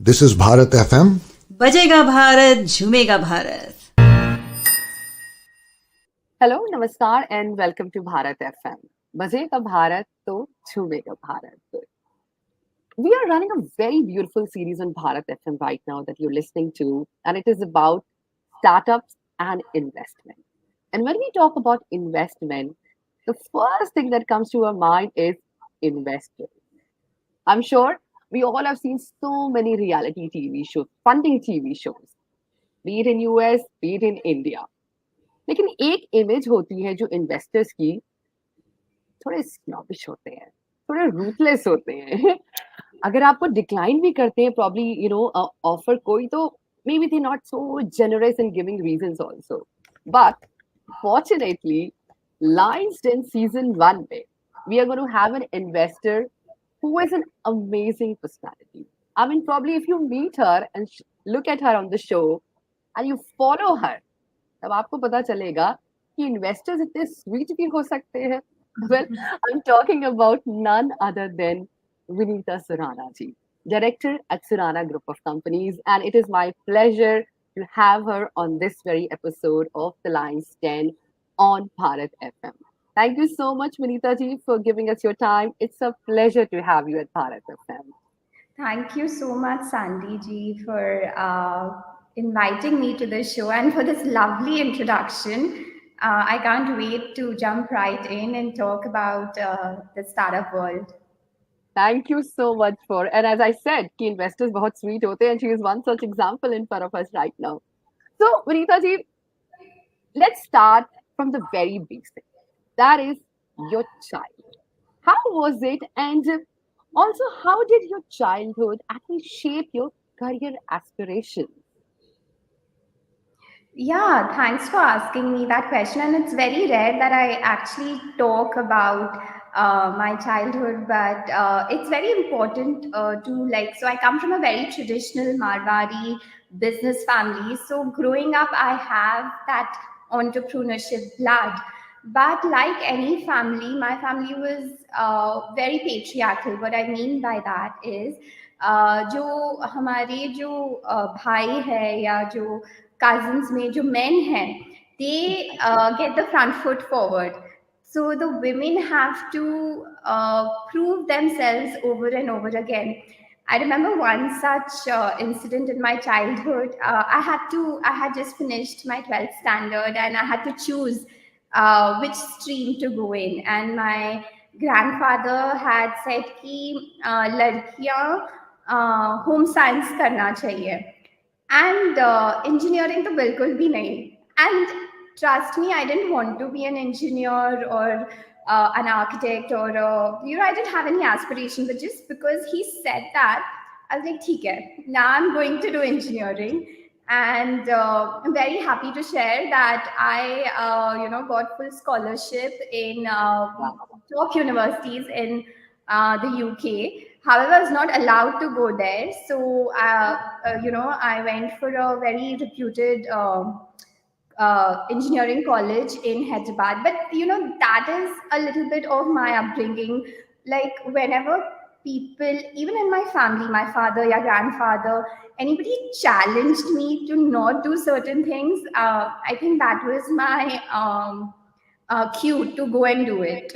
This is Bharat FM. बजेगा Bharat झूमेगा Bharat. Hello, Namaskar, and welcome to Bharat FM. Bajega Bharat, to Chumega Bharat. We are running a very beautiful series on Bharat FM right now that you're listening to, and it is about startups and investment. And when we talk about investment, the first thing that comes to our mind is investors. I'm sure we all have seen so many reality TV shows, funding TV shows, be it in US, be it in India. लेकिन एक image होती है जो investors की, थोड़े snobbish होते हैं, थोड़े रूथलेस होते हैं. अगर आपको डिक्लाइन भी करते हैं प्रॉब्ली ऑफर कोई, तो maybe they not so generous in giving reasons also. But fortunately lines then season 1 में we are going to have an investor who is an amazing personality. I mean, probably if you meet her and look at her on the show and you follow her, तब आपको पता चलेगा कि investors इतने sweet भी हो सकते हैं. Well, I'm talking about none other than Vinita Surana ji, director at Surana Group of Companies, and it is my pleasure to have her on this very episode of The Lion's Den on Bharat FM. Thank you so much, Vinita ji, for giving us your time. It's a pleasure to have you at Bharat FM. Thank you so much, Sandy ji, for inviting me to the show and for this lovely introduction. I can't wait to jump right in and talk about the startup world. Thank you so much for, and as I said, ki investors बहुत sweet होते हैं, and she is one such example in front of us right now. So, Vinita ji, let's start from the very basic. That is your child. How was it, and also how did your childhood actually shape your career aspirations? Yeah, thanks for asking me that question. And it's very rare that I actually talk about my childhood, but it's very important so I come from a very traditional Marwari business family. So growing up, I have that entrepreneurship blood. But like any family, my family was very patriarchal. What I mean by that is, जो हमारे जो भाई है या जो cousins में जो men हैं, they get the front foot forward. So the women have to prove themselves over and over again. I remember one such incident in my childhood. I had just finished my 12th standard and I had to choose which stream to go in. And my grandfather had said कि लड़कियां home science करना चाहिए. And engineering to bilkul bhi nahi. And trust me, I didn't want to be an engineer or an architect or I didn't have any aspiration. But just because he said that, I was like, "ठीक है, now I'm going to do engineering." And I'm very happy to share that I got full scholarship in top universities in the UK. However, I was not allowed to go there. So, I went for a very reputed engineering college in Hyderabad. But, that is a little bit of my upbringing. Like, whenever people, even in my family, my father, your grandfather, anybody challenged me to not do certain things, I think that was my cue to go and do it.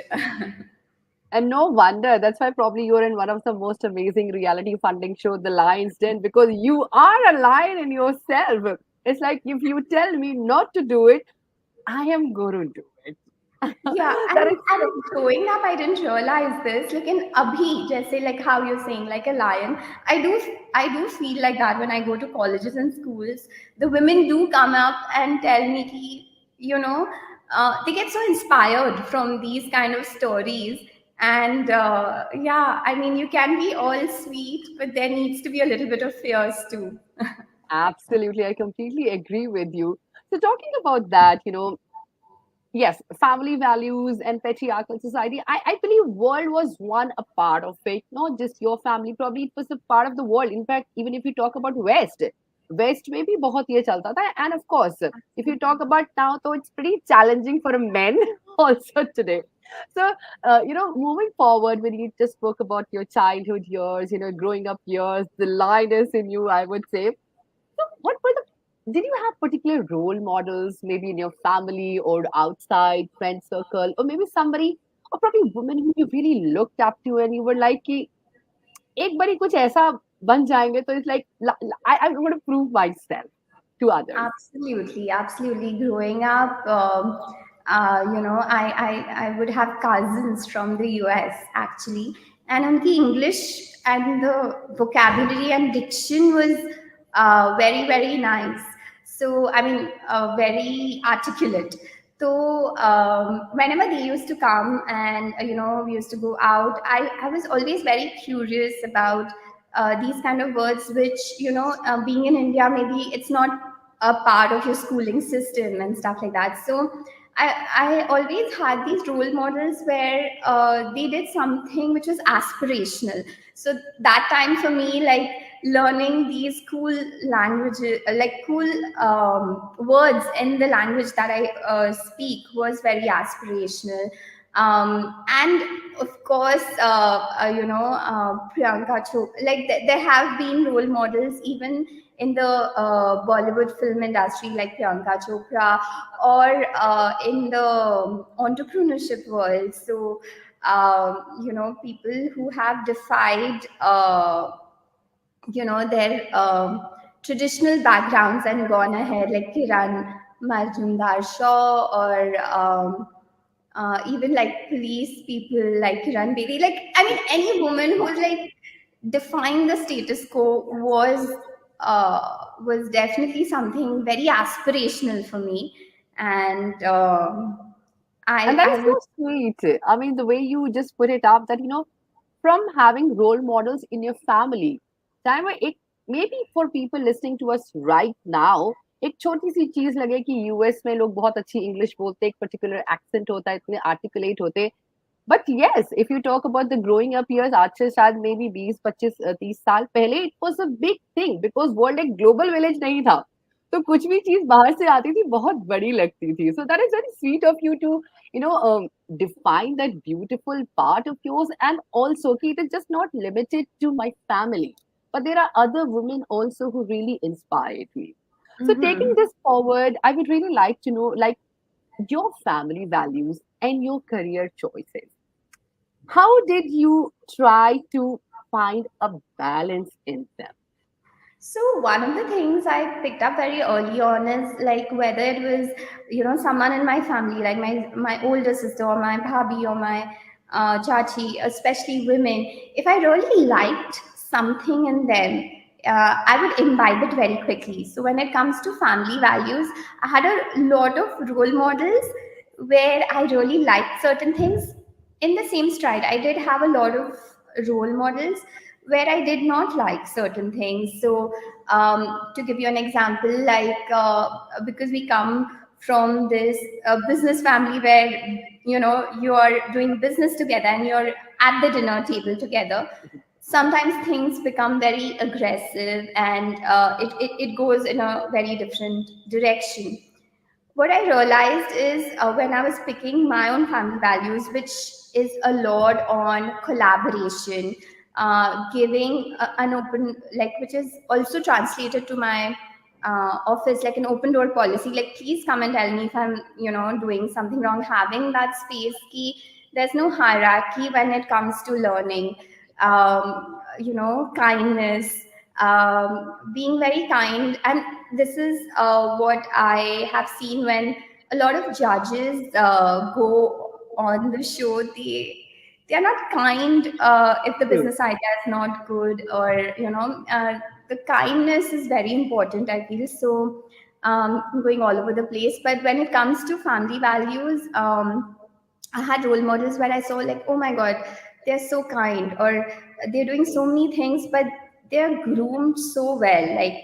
And no wonder, that's why probably you're in one of the most amazing reality funding shows, The Lion's Den, because you are a lion in yourself. It's like, if you tell me not to do it, I am going to do it. Yeah, and growing up, I didn't realize this. Like in abhi, just say like how you're saying, like a lion. I do feel like that when I go to colleges and schools. The women do come up and tell me, they get so inspired from these kind of stories. And I mean, you can be all sweet, but there needs to be a little bit of fierce too. Absolutely, I completely agree with you. So talking about that, yes, family values and patriarchal society, I believe world was a part of it, not just your family. Probably it was a part of the world. In fact, even if you talk about West में भी बहुत ये चलता था. And of course, if you talk about now, so it's pretty challenging for a men also today. So, moving forward, when you just spoke about your childhood years, growing up years, the lioness in you, I would say. So, what were did you have particular role models, maybe in your family or outside friend circle, or maybe somebody, or probably women who you really looked up to, and you were like, कि एक बारी कुछ ऐसा बन जाएंगे, तो it's like, I'm going to prove myself to others. Absolutely, absolutely. Growing up, I would have cousins from the US actually, and unki English and the vocabulary and diction was very, very nice. So, I mean, very articulate. So, whenever they used to come and, we used to go out, I was always very curious about these kind of words, which, being in India, maybe it's not a part of your schooling system and stuff like that. So I always had these role models where they did something which was aspirational. So that time for me, like learning these cool languages, like cool words in the language that I speak was very aspirational. And of course, Priyanka Chopra, like there have been role models even in the Bollywood film industry, like Priyanka Chopra, or in the entrepreneurship world. So, people who have defied, their traditional backgrounds and gone ahead, like Kiran Majumdar Shaw, or even like police people like Kiran Bedi. Like, I mean, any woman who's like defying the status quo was definitely something very aspirational for me, and And that is I so would. sweet. I mean, the way you just put it up, that, from having role models in your family, चाहे वो एक, maybe for people listening to us right now, एक छोटी सी चीज लगे कि US में लोग बहुत अच्छी इंग्लिश बोलते, एक पर्टिकुलर एक्सेंट होता है, इतने आर्टिकुलेट होते. But yes, if you talk about the growing up years, आज से शायद मे बी 20 25 30 साल पहले, it was a big thing because world एक ग्लोबल विलेज नहीं था. तो कुछ भी चीज बाहर से आती थी बहुत बड़ी लगती थी. So that is very sweet of you to, define that beautiful part of yours, and also कि it is just not limited to my family, but there are other women also who really inspired me. So taking Mhm. this forward, I would really like to know, like, your family values and your career choices. How did you try to find a balance in them? So one of the things I picked up very early on is like whether it was, someone in my family, like my older sister or my bhabhi or my chachi, especially women. If I really liked something in them, I would imbibe it very quickly. So when it comes to family values, I had a lot of role models where I really liked certain things. In the same stride, I did have a lot of role models where I did not like certain things. So, to give you an example, like because we come from this business family where you are doing business together and you're at the dinner table together. Sometimes things become very aggressive and it goes in a very different direction. What I realized is when I was picking my own family values, which is a lot on collaboration, giving an open, like, which is also translated to my office, like an open door policy. Like, please come and tell me if I'm, doing something wrong. Having that space, key, there's no hierarchy when it comes to learning. Kindness, being very kind, and this is what I have seen when a lot of judges go on the show. They are not kind if the True. business idea is not good, or the kindness is very important, I feel. So going all over the place, but when it comes to family values, I had role models where I saw like, oh my god, they're so kind, or they're doing so many things, but they're groomed so well, like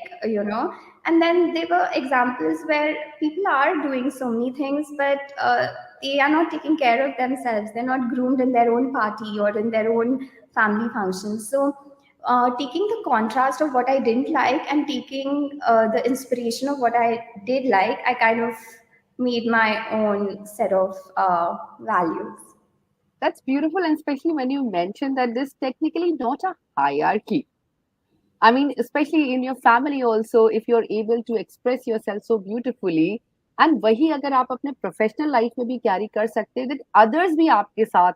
and then there were examples where people are doing so many things, but they are not taking care of themselves. They're not groomed in their own party or in their own family functions. So taking the contrast of what I didn't like and taking the inspiration of what I did like, I kind of made my own set of values. That's beautiful, and especially when you mention that there's technically not a hierarchy. I mean, especially in your family also, if you're able to express yourself so beautifully, and वही अगर आप अपने professional life में भी carry कर सकते हैं, that others भी आपके साथ,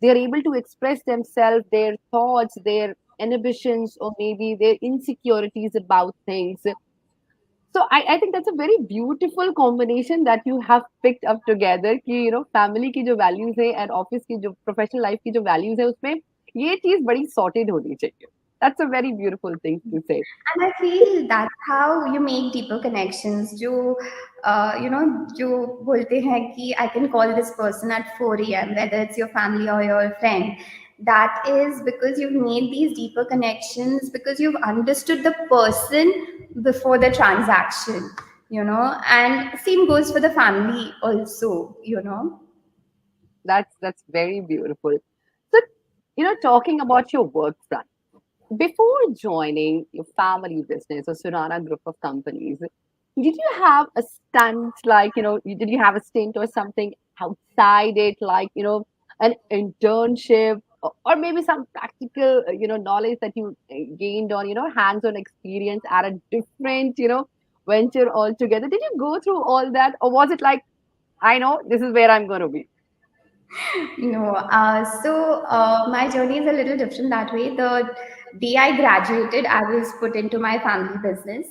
they are able to express themselves, their thoughts, their inhibitions, or maybe their insecurities about things. So I think that's a very beautiful combination that you have picked up together कि family की जो values है and office की जो professional life की जो values है उसमें ये चीज बड़ी sorted होनी चाहिए. That's a very beautiful thing to say. And I feel that's how you make deeper connections. जो बोलते हैं कि I can call this person at 4 a.m., whether it's your family or your friend. That is because you've made these deeper connections, because you've understood the person before the transaction, and same goes for the family also. That's very beautiful. So, talking about your work front, before joining your family business or Surana Group of Companies, did you have a stunt like, did you have a stint or something outside it, like, an internship or maybe some practical, knowledge that you gained on, hands-on experience at a different, venture altogether? Did you go through all that, or was it like, I know this is where I'm going to be? No, my journey is a little different that way. The day I graduated, I was put into my family business,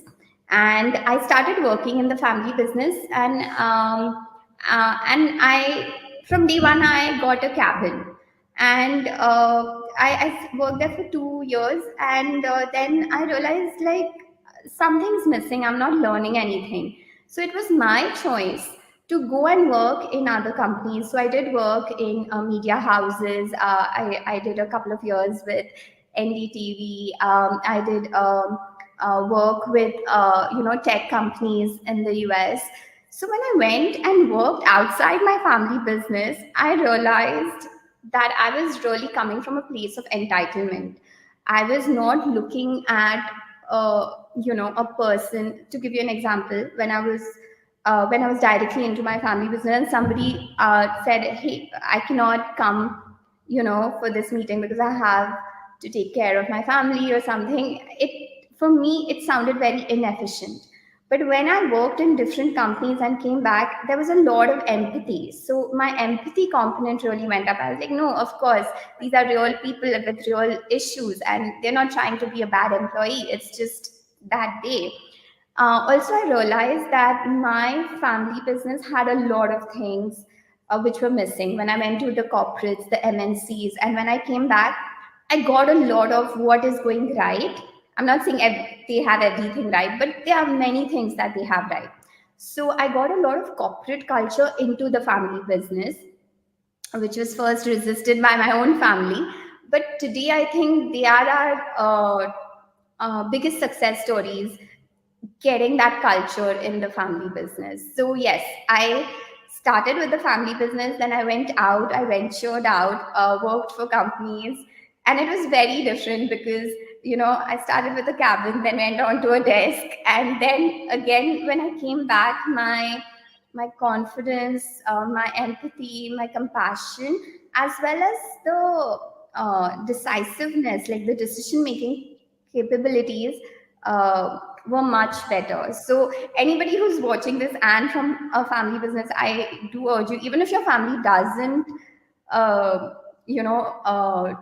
and I started working in the family business. And I from day one I got a cabin, and I worked there for 2 years, and then I realized like something's missing. I'm not learning anything. So it was my choice to go and work in other companies. So I did work in media houses. I did a couple of years with NDTV. I did work with tech companies in the US. So when I went and worked outside my family business, I realized that I was really coming from a place of entitlement. I was not looking at a person. To give you an example, when I was directly into my family business, and somebody said, "Hey, I cannot come, for this meeting because I have to take care of my family or something." For me, it sounded very inefficient. But when I worked in different companies and came back, there was a lot of empathy. So my empathy component really went up. I was like, no, of course, these are real people with real issues, and they're not trying to be a bad employee. It's just that day. Also, I realized that my family business had a lot of things which were missing. When I went to the corporates, the MNCs, and when I came back, I got a lot of what is going right. I'm not saying they have everything right, but there are many things that they have right. So I got a lot of corporate culture into the family business, which was first resisted by my own family. But today, I think they are our biggest success stories, getting that culture in the family business. So yes, I started with the family business, then I went out, I ventured out, worked for companies, and it was very different because I started with a cabin, then went on to a desk, and then again when I came back, my confidence, my empathy, my compassion, as well as the decisiveness, like the decision making capabilities, were much better. So anybody who's watching this and from a family business, I do urge you, even if your family doesn't, uh, you know, uh,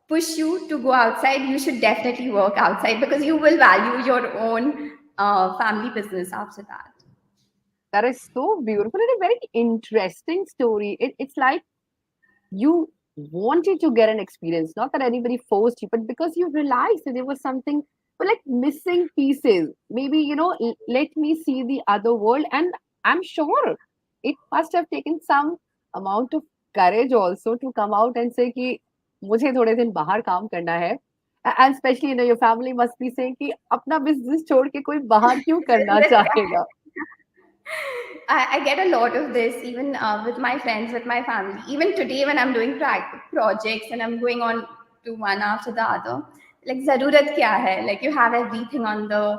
push you to go outside, you should definitely work outside because you will value your own family business after that. That is so beautiful and a very interesting story. It's like you wanted to get an experience, not that anybody forced you, but because you realized that there was something, well, like missing pieces. Maybe, let me see the other world. And I'm sure it must have taken some amount of courage also to come out and say कि मुझे थोड़े दिन बाहर काम करना है. And especially, your family must be saying कि अपना business छोड़ के कोई बाहर क्यों करना चाहेगा. I get a lot of this even with my friends, with my family. Even today, when I'm doing projects and I'm going on to one after the other, like zarurat kya hai? Like you have everything on the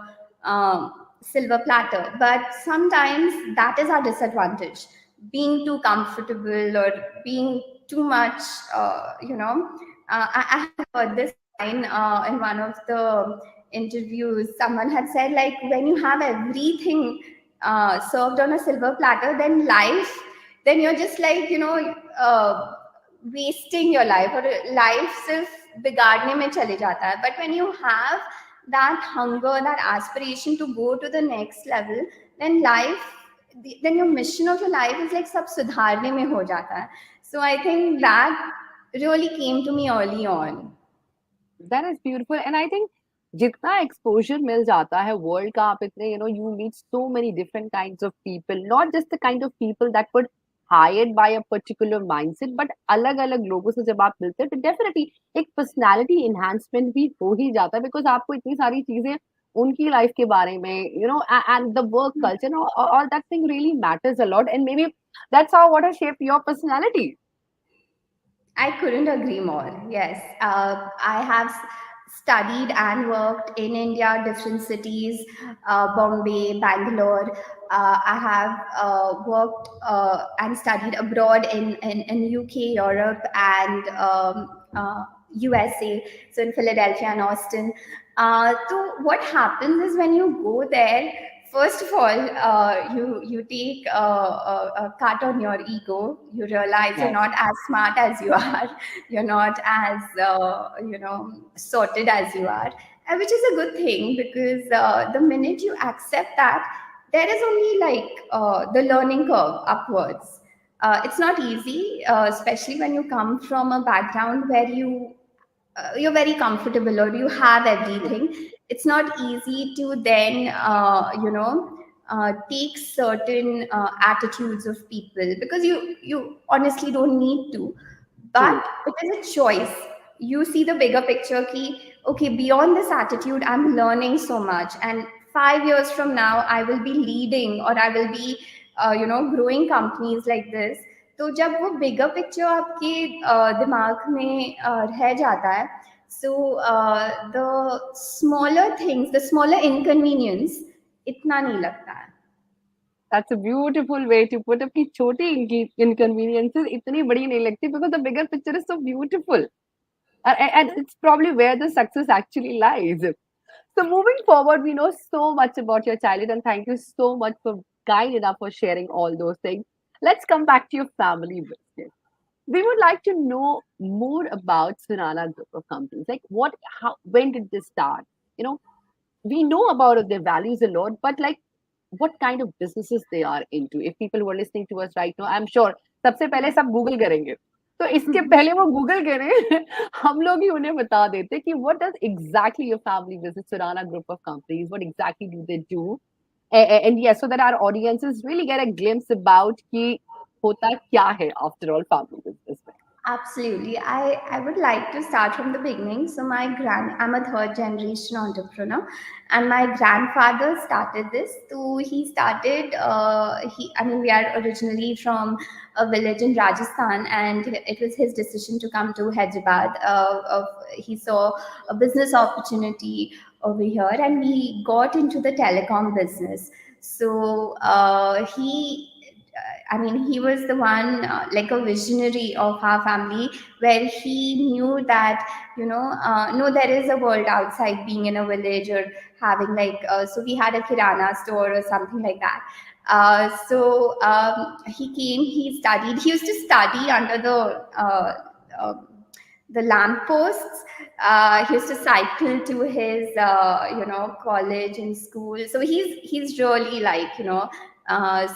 silver platter, but sometimes that is our disadvantage. Being too comfortable or being too much, I have heard this line in one of the interviews. Someone had said, like, when you have everything served on a silver platter, then you're just like, wasting your life, or life सिर्फ बिगाड़ने में चले जाता है. But when you have that hunger, that aspiration to go to the next level, then then your mission of your life is like सब सुधारने में हो जाता है. So I think that really came to me early on. That is beautiful. And I think जितना exposure मिल जाता है world का, आप इतने, you meet so many different kinds of people, not just the kind of people that were hired by a particular mindset, but अलग अलग लोगों से जब आप मिलते हैं तो definitely एक personality enhancement भी हो ही जाता है, because आपको इतनी सारी चीजें उनकी life के बारे में, and the work culture, all that thing really matters a lot, and maybe that's how what has shaped your personality. I couldn't agree more. Yes. I have studied and worked in India, different cities, Bombay, Bangalore. I have worked and studied abroad in UK, Europe, and USA, so in Philadelphia and Austin. So what happens is when you go there, first of all, you take a cut on your ego. You realize you're not as smart as you are. You're not as sorted as you are, and which is a good thing, because the minute you accept that, there is only like the learning curve upwards. It's not easy, especially when you come from a background where you're very comfortable, or you have everything. It's not easy to then take certain attitudes of people, because you honestly don't need to, but it is a choice. You see the bigger picture key. Okay, beyond this attitude, I'm learning so much, and 5 years from now I will be leading, or I will be growing companies like this. तो जब वो bigger picture आपके दिमाग में रह जाता है, so the smaller things, the smaller inconvenience इतना नहीं लगता है. That's a beautiful way to put it. कि छोटी inconveniences इतनी बड़ी नहीं लगती, because the bigger picture is so beautiful. And it's probably where the success actually lies. So moving forward, we know so much about your childhood, and thank you so much for kind enough for sharing all those things. Let's come back to your family business. We would like to know more about Surana Group of Companies. Like when did this start? We know about their values a lot, but like what kind of businesses they are into. If people who are listening to us right now, I'm sure सबसे पहले सब Google करेंगे. तो इसके पहले वो Google करें, हम लोग ही उन्हें बता देते कि what does exactly your family business, Surana Group of Companies, what exactly do they do? And yes, so that our audiences really get a glimpse about कि होता क्या है after all family business में. Absolutely. I would like to start from the beginning. So I'm a third generation entrepreneur, and my grandfather started this. So he started, we are originally from a village in Rajasthan, and it was his decision to come to Hyderabad. He saw a business opportunity over here, and he got into the telecom business. So he was the one, like a visionary of our family, where he knew that, no, there is a world outside being in a village, or having so we had a kirana store or something like that. He studied, he used to study under the lamp posts. He used to cycle to his college and school. So he's really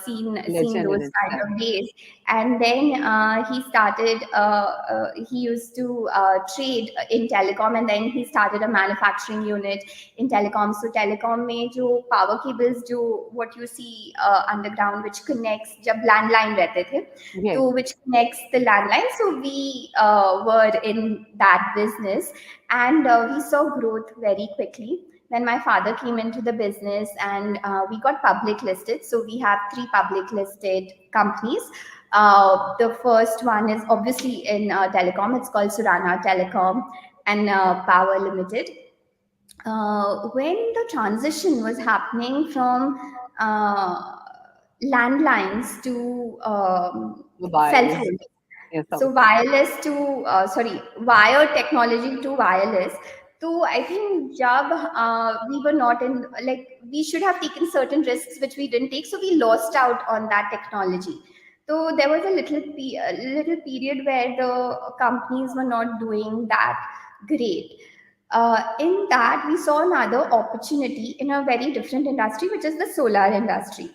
seen those kind of days. And then he started he used to trade in telecom, and then he started a manufacturing unit in telecom. So telecom mein jo power cables, jo what you see underground, which connects, jab landline rehte the, so which connects the landline. So we were in that business, and we saw growth very quickly. Then my father came into the business, and we got public listed. So we have 3 public listed companies. The first one is obviously in telecom. It's called Surana Telecom and Power Limited. When the transition was happening from landlines to cell phones, Yes, So wireless to wire technology to wireless. So I think job we were not in, like, we should have taken certain risks which we didn't take, so we lost out on that technology. So there was a little period where the companies were not doing that great. In that, we saw another opportunity in a very different industry, which is the solar industry.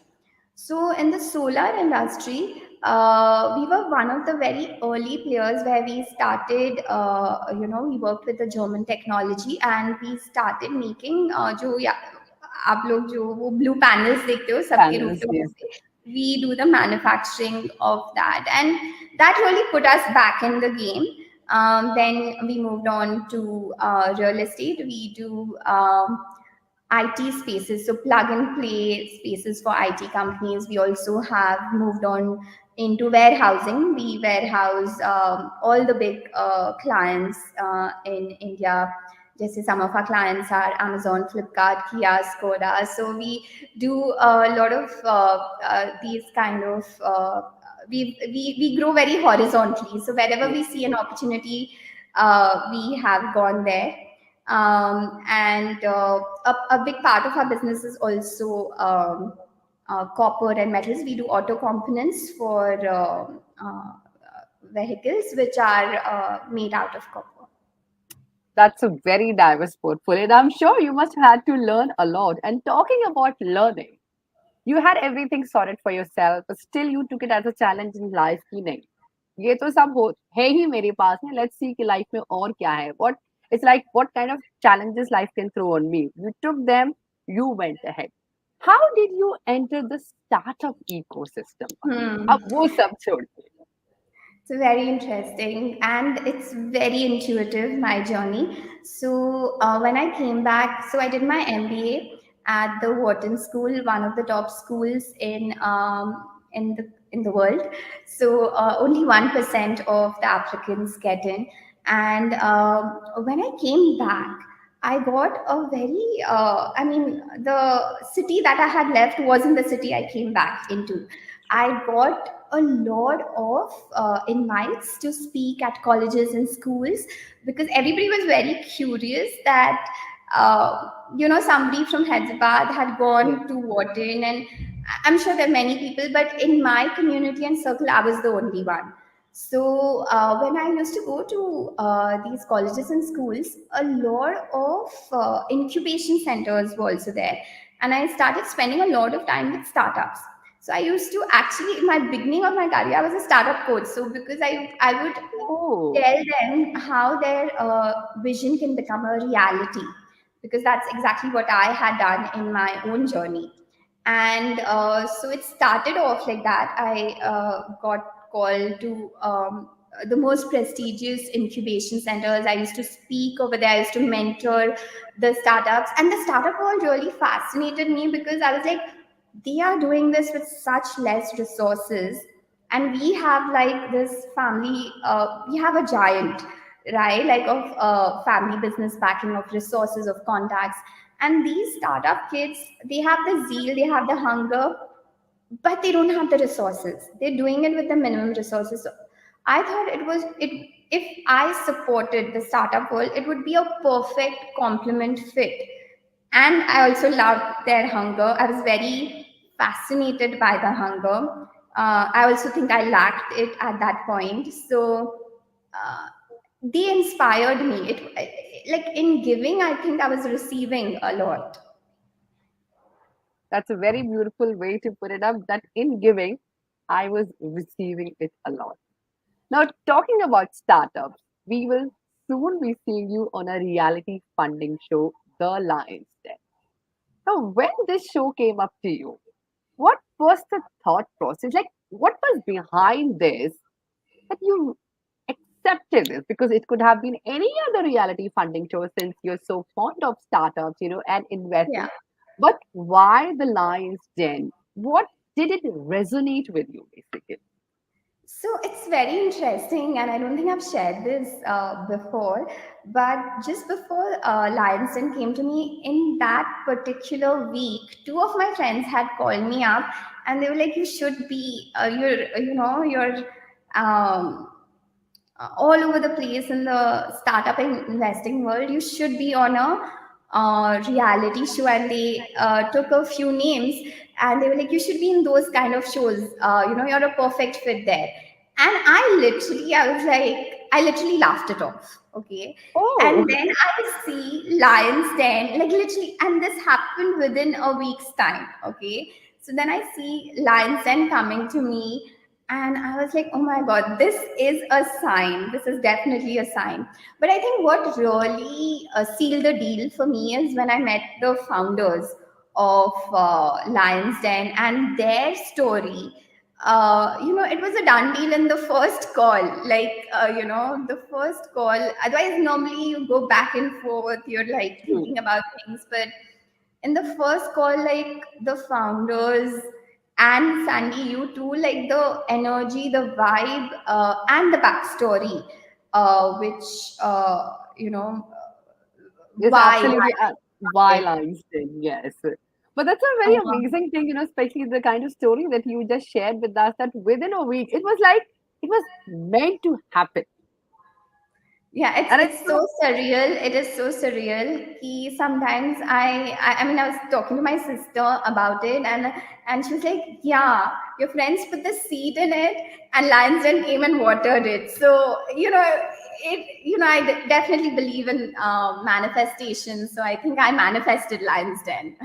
So in the solar industry, we were one of the very early players where we started, we worked with the German technology and we started making जो या आप लोग जो वो blue panels देखते हो सबके panels. Rooftop Yes. पे, we do the manufacturing of that, and that really put us back in the game. Then we moved on to real estate. We do IT spaces, so plug and play spaces for IT companies. We also have moved on into warehousing. We warehouse all the big clients in India. Just some of our clients are Amazon, Flipkart, Kia, Skoda. So we do a lot of these kind of. We grow very horizontally. So wherever we see an opportunity, we have gone there. And a big part of our business is also copper and metals. We do auto components for vehicles which are made out of copper. That's a very diverse portfolio. And I'm sure you must have had to learn a lot. And talking about learning, you had everything sorted for yourself, but still you took it as a challenge in life कि नहीं ये तो सब हो है ही मेरे पास में, let's see कि life में और क्या है, what it's like, what kind of challenges life can throw on me. You took them, you went ahead. How did you enter the startup ecosystem? अब वो सब छोड़ के. It's very interesting and it's very intuitive, my journey. So when I came back, so I did my MBA at the Wharton School, one of the top schools in the world. So only 1% of the applicants get in. And when I came back, I got a very, the city that I had left wasn't the city I came back into. I got a lot of invites to speak at colleges and schools because everybody was very curious that, somebody from Hyderabad had gone to Wharton, and I'm sure there are many people, but in my community and circle, I was the only one. So when I used to go to these colleges and schools, a lot of incubation centers were also there, and I started spending a lot of time with startups. So I used to actually, in my beginning of my career, I was a startup coach. So because I would Oh, tell them how their vision can become a reality, because that's exactly what I had done in my own journey. And so it started off like that. I got called to the most prestigious incubation centers. I used to speak over there. I used to mentor the startups, and the startup world really fascinated me because I was like, they are doing this with such less resources, and we have like this family, we have a giant, right, like of family business backing, of resources, of contacts. And these startup kids, they have the zeal, they have the hunger, but they don't have the resources. They're doing it with the minimum resources. So I thought it if I supported the startup world, it would be a perfect complement fit. And I also loved their hunger. I was very fascinated by the hunger. I also think I lacked it at that point. So they inspired me. Like in giving, I think I was receiving a lot. that's a very beautiful way to put it up. That in giving, I was receiving it a lot. Now, talking about startups, we will soon be seeing you on a reality funding show, The Lion's Den. Now, when this show came up to you, what was the thought process? Like, what was behind this that you accepted this? Because it could have been any other reality funding show since you're so fond of startups, and investing. Yeah. But why The Lion's Den? What did it resonate with you, basically? So it's very interesting, and I don't think I've shared this before. But just before Lionsden came to me, in that particular week, two of my friends had called me up, and they were like, "You should be, you're, you know, you're." all over the place in the startup and investing world. You should be on a reality show, and they took a few names, and they were like, you should be in those kind of shows. You're a perfect fit there. And I was like, I literally laughed it off. Okay. Oh, And then I see Lions Den, like literally, and this happened within a week's time. Okay. So then I see Lions Den coming to me, and I was like, oh my God, this is a sign. This is definitely a sign. But I think what really sealed the deal for me is when I met the founders of Lions Den and their story. It was a done deal in the first call. Like, the first call. Otherwise, normally you go back and forth. You're like true. thinking about things, but in the first call, like the founders and Sandy, you too, like the energy, the vibe, and the backstory, which It's why. absolutely wild Einstein, yes. But that's a very amazing thing, especially the kind of story that you just shared with us that within a week, it was like it was meant to happen. Yeah, it's And it's it's so, so surreal. It is so surreal. Sometimes I mean, I was talking to my sister about it, and she was like, "Yeah, your friends put the seed in it, and Lionsden came and watered it." So I definitely believe in manifestation. So I think I manifested Lionsden.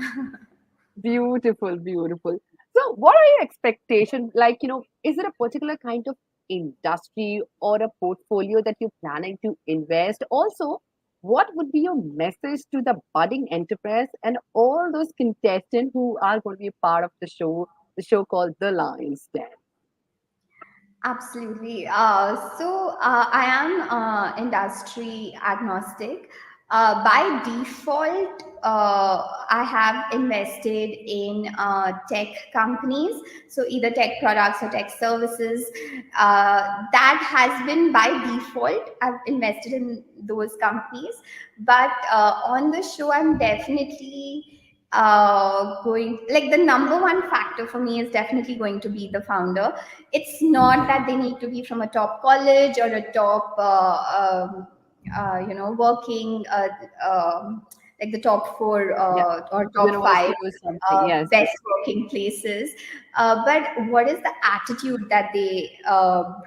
beautiful, beautiful. So, what are your expectations? Like, is there a particular kind of industry or a portfolio that you're planning to invest? Also, what would be your message to the budding enterprise and all those contestants who are going to be a part of the show called The Lion's Den? Absolutely. I am industry agnostic. By default, I have invested in tech companies, so either tech products or tech services. That has been by default. I've invested in those companies, but on the show, I'm definitely going, like, the number one factor for me is definitely going to be the founder. It's not that they need to be from a top college or a top working like the top four Yeah, or top five university or something. Yes. best working places. But what is the attitude that they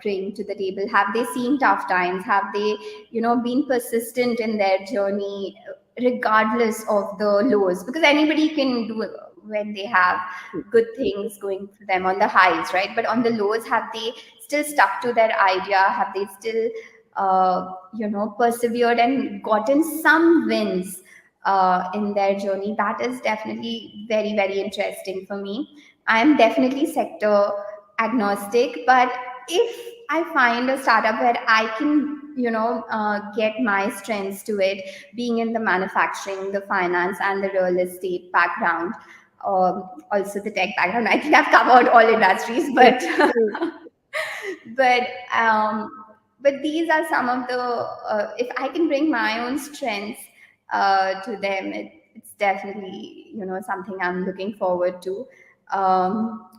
bring to the table? Have they seen tough times? Have they been persistent in their journey regardless of the lows? Because anybody can do it when they have good things going for them on the highs, right? But on the lows, have they still stuck to their idea? Have they still persevered and gotten some wins in their journey? That is definitely very, very interesting for me. I'm definitely sector agnostic, but if I find a startup where I can get my strengths to it, being in the manufacturing, the finance, and the real estate background, also the tech background. I think I've covered all industries, but but um, but these are some of the. If I can bring my own strengths to them, it's definitely something I'm looking forward to.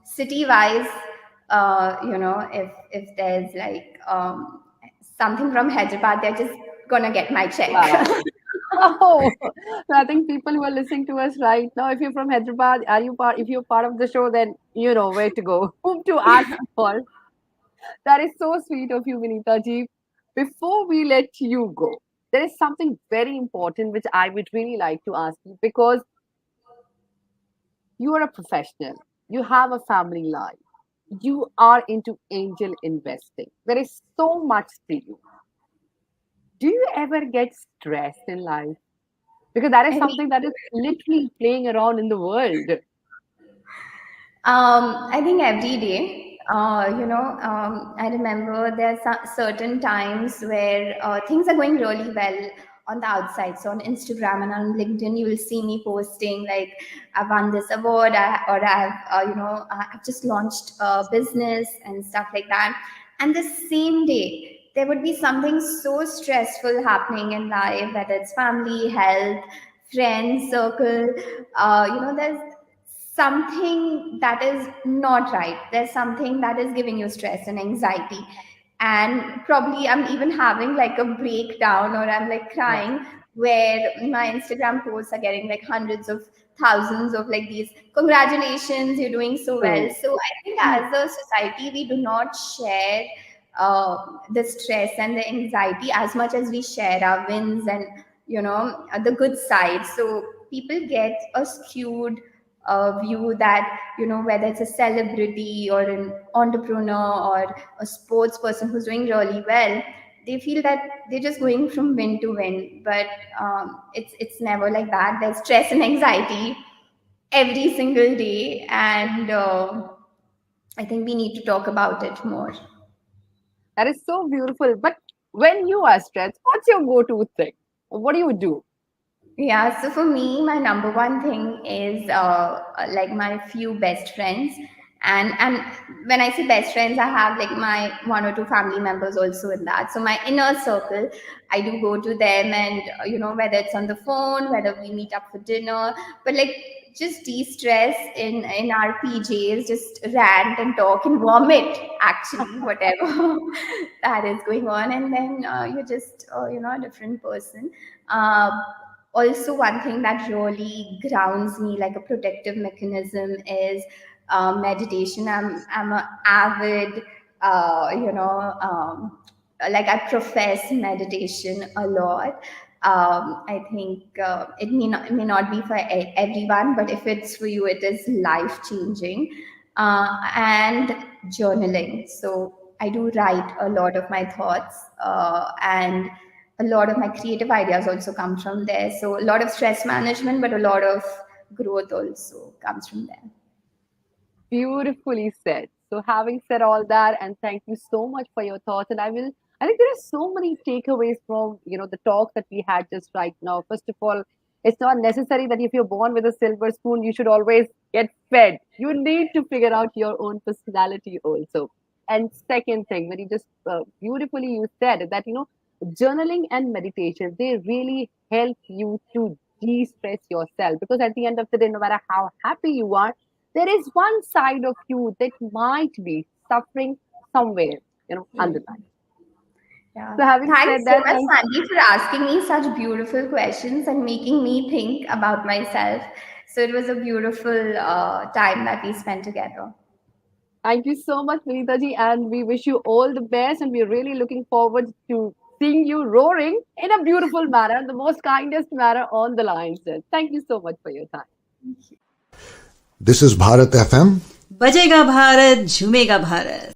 City wise, if there's like something from Hyderabad, they're just gonna get my check. Wow. Oh, so I think people who are listening to us right now, if you're from Hyderabad, are you part? If you're part of the show, then you know where to go, whom to ask for. That is so sweet of you, Vinita ji. Before we let you go, there is something very important which I would really like to ask you because you are a professional, you have a family life, you are into angel investing. There is so much to you. Do you ever get stressed in life? Because that is I think something that is literally playing around in the world. I think every day, I remember there are certain times where things are going really well on the outside. So on Instagram and on LinkedIn, you will see me posting like, "I've won this award," or I've just launched a business and stuff like that. And the same day, there would be something so stressful happening in life, whether it's family, health, friends, circle. There's something that is not right. There's something that is giving you stress and anxiety. and probably I'm even having like a breakdown, or I'm like crying, where my Instagram posts are getting like hundreds of thousands of like these congratulations, you're doing so well. True. So I think as a society we do not share the stress and the anxiety as much as we share our wins and the good side. So people get a skewed view that whether it's a celebrity or an entrepreneur or a sports person who's doing really well, they feel that they're just going from win to win. But it's never like that. There's stress and anxiety every single day, and I think we need to talk about it more. That is so beautiful. But when you are stressed, what's your go-to thing? What do you do? Yeah, so for me, my number one thing is like my few best friends. And when I say best friends, I have like my one or two family members also in that. So my inner circle, I do go to them, and whether it's on the phone, whether we meet up for dinner, but like just de-stress in our PJs, just rant and talk and vomit, actually, whatever that is going on, and then you're just a different person. Uh, Also, one thing that really grounds me like a protective mechanism is meditation. I'm an avid like I profess meditation a lot. I think it may not be for everyone, but if it's for you, it is life changing. And journaling. So I do write a lot of my thoughts, and a lot of my creative ideas also come from there. So a lot of stress management, but a lot of growth also comes from there. Beautifully said. So, having said all that, and thank you so much for your thoughts. And I think there are so many takeaways from the talk that we had just right now. First of all, it's not necessary that if you're born with a silver spoon, you should always get fed. You need to figure out your own personality also. And second thing, when you just beautifully you said that journaling and meditation, they really help you to de-stress yourself, because at the end of the day, no matter how happy you are, there is one side of you that might be suffering somewhere, underlying. Yeah. So having Thanks said so that, much, Sandy, for asking me such beautiful questions and making me think about myself. So it was a beautiful time that we spent together. thank you so much, Vinita ji, and we wish you all the best, and we're really looking forward to seeing you roaring in a beautiful manner, the most kindest manner on the line. Sir. Thank you so much for your time. This is Bharat FM. बजेगा भारत झूमेगा भारत.